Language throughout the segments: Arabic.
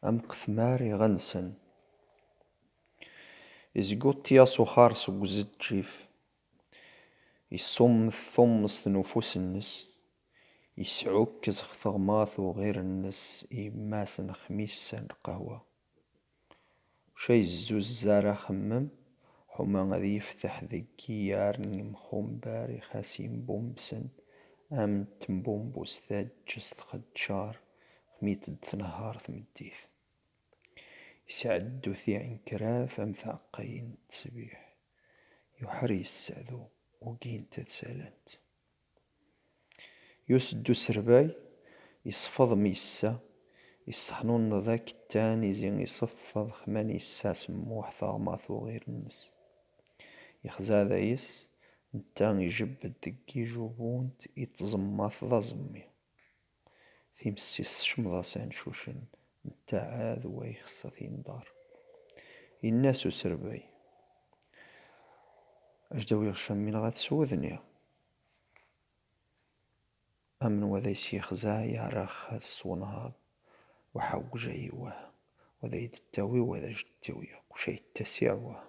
أمقثماري غنسن إزقوط ياسو خارس وزجيف يصم الثمص نفوس النس يسعوك زخ ثغماث وغير النس إيماسن خميسن قهوة وشي الزوز زارا خمم حما غادي يفتح ذكي يارني مخوم باري خاسين بومبسن أم تنبومبو ستاد جست خدشار خميت تنهار ثمديث يسعدو ثي عنكراف أم ثعقين تسبيح يحري السعدو وقين تتسالنت يسدو سرباي يصفض ميسا يصحنون ذاك التاني زين يصفض خمان يساس موح ثغماثو غير النس يخزا ذايس نتان يجبد دقي جوبونت يتزماث ذا زمي في مسيس شمضا سانشوشن نتا عاد ويخص ثين دار الناس سرباي أجدو يغشم من غاد سوذنيا أمن وذا يسيخزا يعرخ الصونهاب وحاو جايوه وذا يدتاوي وذا جدتاوي وشي التسيعوه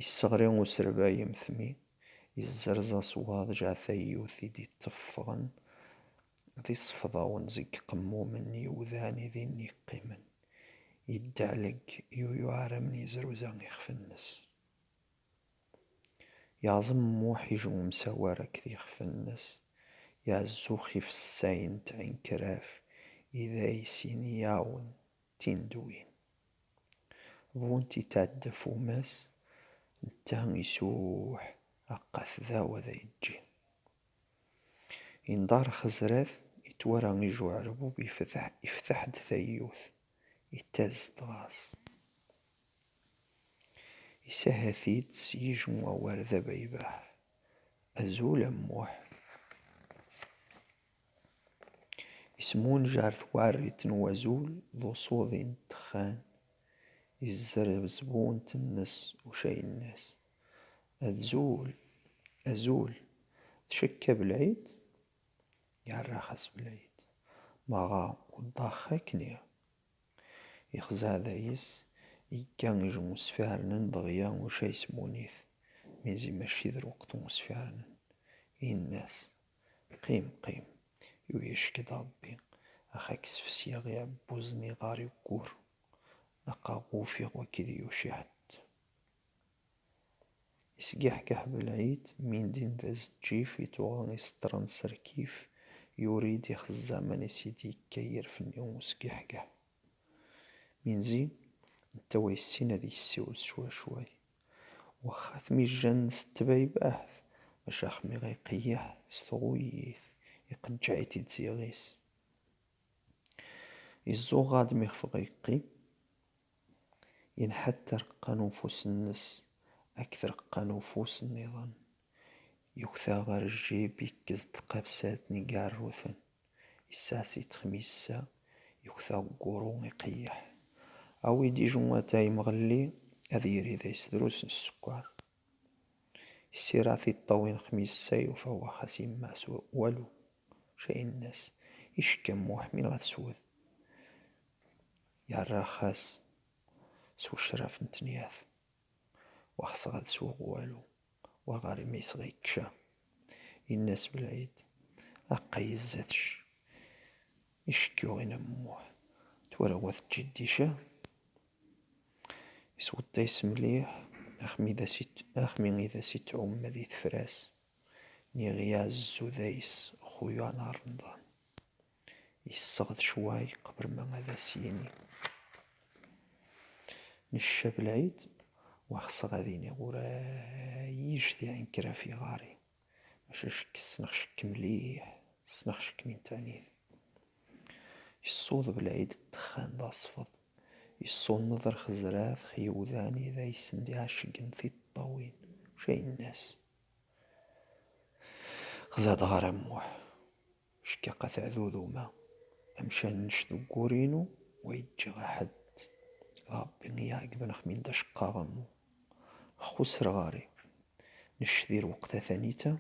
يسغرين وسرباي يمثمي يزرزا صواد جاثيوثي دي تفغن ذي صفضاون زق قمومن يوذاني ذيني قيمن يدعلق يعرمني يزروزان يخفنس يعظم موحي جو مسوارك ذي يخفنس يعزوخي في الساين تعين كراف إذا يسيني ياون تندوين بونتي تعدفو ماس نتاهم يسوح أقاث ذا وذا يجي يندار خزراث يتورا يجو عربوب يفتح ثيوث يتاز تغاص يسهثيت سيجمو وارذا بيباح أزول موح يسمون جارث واريت وزول ذو صوذ تخان يزرب زبون تنس وشي الناس أزول تشكى بالعيد يعرخس بالعيد مغا وضاخا كنيا يخزا ذايس يكان يجو مسفارنن دغيا وشي سمونيث ميزي ماشي ذر وقت مسفارنن الناس قيم يويشك ربي أخاك سفسيا غيا بوزني غاري وكور نقا غوفي وكذي يوشيحت يسقيحكح بالعيد من دين ذا زجيف يتوغن يسترن سركيف يريد يخزا من سيدي كير في اليوم وسقيحكح من زين نتوى السينة ذي السيول شوي وخاث ميجان ستبايباه باش أخمي غيقيح ستغويث يقنجعيتي تزيغيس يزو غاد ميخف غيقي ينحتى رقا نفوس النس أكثر رقا نفوس النظام يكثا غير الجيب يكز تقابساتني قاروثن يساسي تخميسا يكثا قورو يقيح أو يدي جمواتاي مغلي هذي يريد يسدروس السكر السيراتي الطوين خميسا يفوا خاسين ما سوى والو شيء الناس يشكم موح من غتسود يعرى خاس سو الشرف نتنياث وخص غتسوق والو وغاري ميس غيكشا الناس بالعيد أقا يزاتش يشكيو غينا موح توراوث جديشا يسود دايس مليح أخمي إذا سيت عم ذي تفراس ني غياز زودايس خويا نار رمضان يصغد شواي قبل ما غادا سيني نشا بالعيد وخص غاديني غرايش ذي عنكرا في غاري باش سنخشك مليح سنخشك من تاني يصوض بالعيد الدخان دا صفض يصو النظر خزراث خيوذاني ذا يسندي عاشقن في الطاوين شي الناس خزاد غار موح شكي قاثع ذوذوما أمشان نشدو قورينو ويجي حد ربي يعقب نخمين دا شقاغمو خسر غاري نشذير وقتا ثانيتا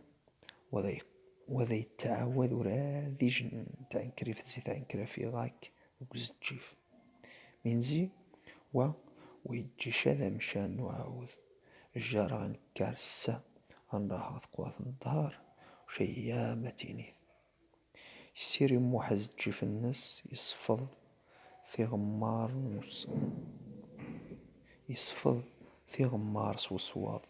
وذا يتعاوذ ورا ذي جن تعنكري في زي تعنكري في غاك وكز تجيف منزي ويجيش هذا مشان نعاود الجار غنكارسة غنراها ثقوات الظهر وشي يا متيني السير يموحز تجي في الناس يصفض في غمار يصفض في غمار صوصواب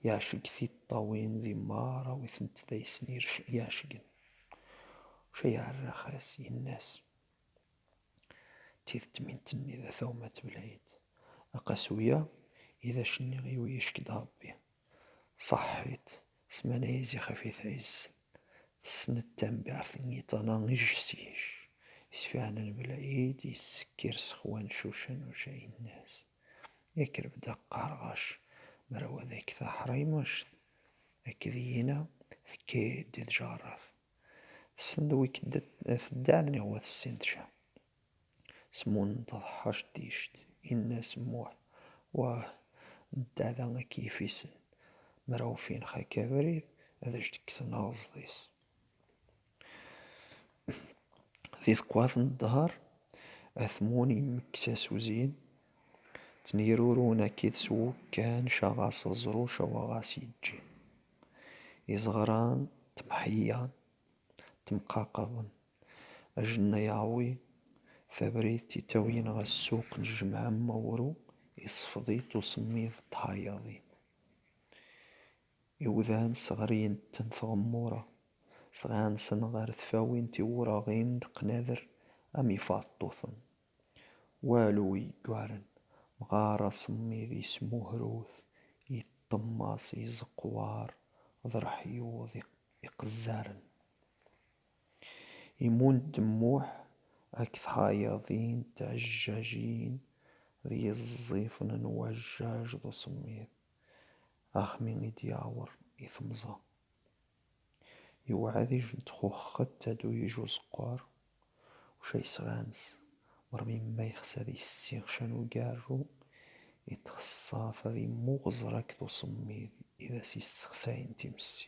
يعشق في الطاوين ذي مارة وثنت ذي سنير يعشقن وشي عالرخاس الناس تيث تمينتني ذا ثومة بالعيد أقاسويا إذا شني غيو يشكد ربي صحيت سمانا يزي خفيف عز السنة تنبع ثني طنا غيجسيش يسفعنا بالعيد يسكر سخوان شوشن وشاي الناس يكرب دقة رغاش مروا ذاك ذا حريمش أكذينا ثكيد الجارف السندويك ثدعني هو السندشا سمون تضحاش ديشت الناس موح واه نتاع كيفيسن مراو فين خاكا بريد هذا جدكسن غزديس ذي ثقواث الظهر أثموني مكساس وزين تنيرورونا كيد سوق كان شاغاس غزرو شواغاس يجي يزغران تمحيان تمقاقضن أجنا يعوي فبريد تيتاوين غا السوق الجمعة مورو يصفضي تصميض تحياضي يوذان صغرين تنفغمورة صغان سنغار ثفاوين تيوراغين قناذر أمي فاطوثن والو يقارن مغارة صميذ يسمو هروث يطماس يزقوار ضرح يوض يقزارن يمون دموح أكث حياضين تعجاجين ذي الزيفن نوجاج ذو صميذ أخمين يدياور يثمزا يوعدي جنت خوخت تدو يجو زقار وشي سغانس مرمين ما يخسى ذي السيغ شانو قارو يتخصاف ذي مغزرك ذو صميذ إذا سيستخساين تمسي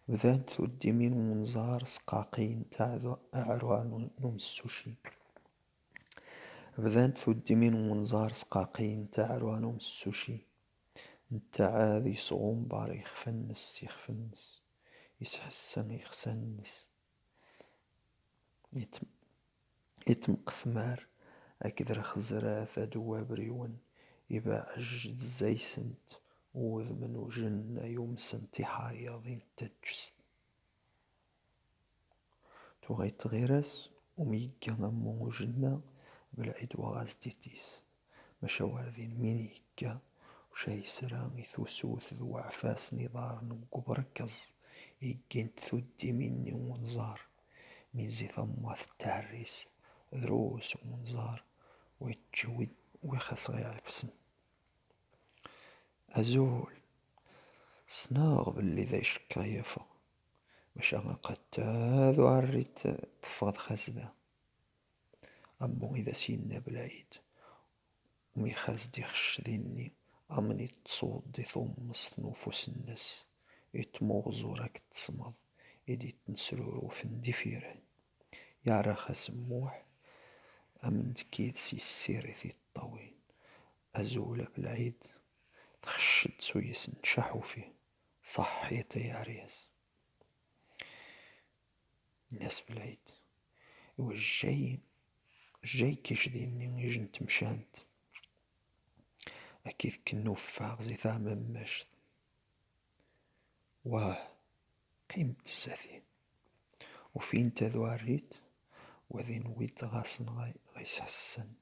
بذات ثودي من منظار سقاقين تاع أعروان نمسوشي بذات ثودي من منظار سقاقين تاع أعروان نمسوشي نتاع ذي صغوم بار يخفنس يسحسن يخسنس يتمقثمار أكدر خزراث دوابريون يباع زيسنت وذ من وجن يومسنتي حايضين تجست توغيت غيرس وميكا أمو وجنا بالعيد وغاز ديتيس مشاوار ذين مينيكا وشاي سران يثوسوث ذو عفاس نظار نقبركز يجين ثودي مني ونزار من زي ثماث التعريس ذروس ومنزار ويتجود ويخص غيعفسن أزول سناغ باللي ذا يشكا يفا باش قد ذو عريت تفاض خزدا أمو إذا سينا بالعيد ومي خزدي خش ذيني أمني تصود دي ثومس نوفوس الناس يتموغزو راك تصمض إدي تنسرورو فندي فيران يعرى خسموح أمن تكيد سي السيري في الطوين أزولة بالعيد تخشد سويس نشحو فيه صحيت يا عريس الناس بالعيد والجاي كيش ديني يجن تمشانت أكيد كنو فاغ زي ثامن مشت واه قيمت زاثي وفين تذو عريت وذين ويت غاسن غيسحسن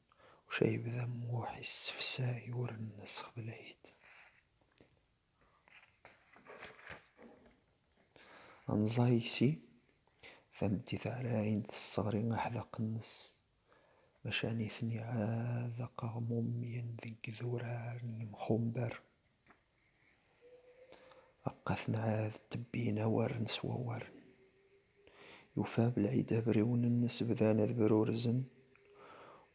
وشي بذا موحي السفساي ورنسخ بالعيد أنزايسي ثمتي ثعراين الصغرين أحذق النس مشاني ثني عاذق غمومين ذي ذورارني مخنبر أقثن عاذ تبين ورنس وورن يوفى بالعيد أبريون النس بذانا ذبرورزن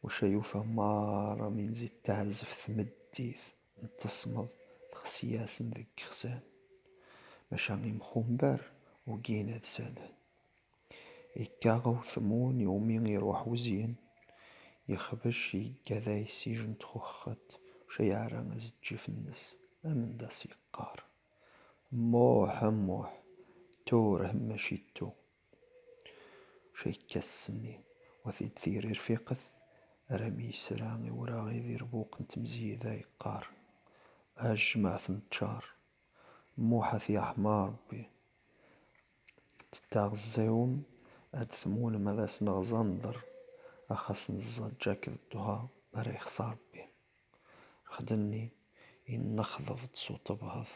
وشا يوفى مارا من زي تعزف ثمديث نتصمد خسياسن ذيك خسان مشاني مخنبر وقينا دسانا يكاغو ثمون يومين يروح وزين يخبش يقاذا يسيجن تخوخت وشي عران ازجيف النس امن داس يقار. موح موح توره ماشي تو شي كسني وثيد ثير رفيقث رمي سراني وراغي ذي ربوق نتمزيذا يقار. أجمع ثنتشار موحث يا حمار بي تتاغزيوم اد ثمون ماذا سنغزندر أخاس نزاد جاك الدها مري خسار بي خدني إن نخضف صوت بهض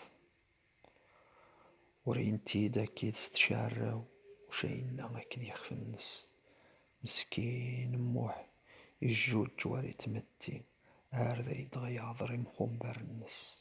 ورين تيدا كيد ستشعراو وشينا أكد يخفي النس مسكين موح الجوج جواري تمتي عارذا يدغي عذري مخوم بار النس.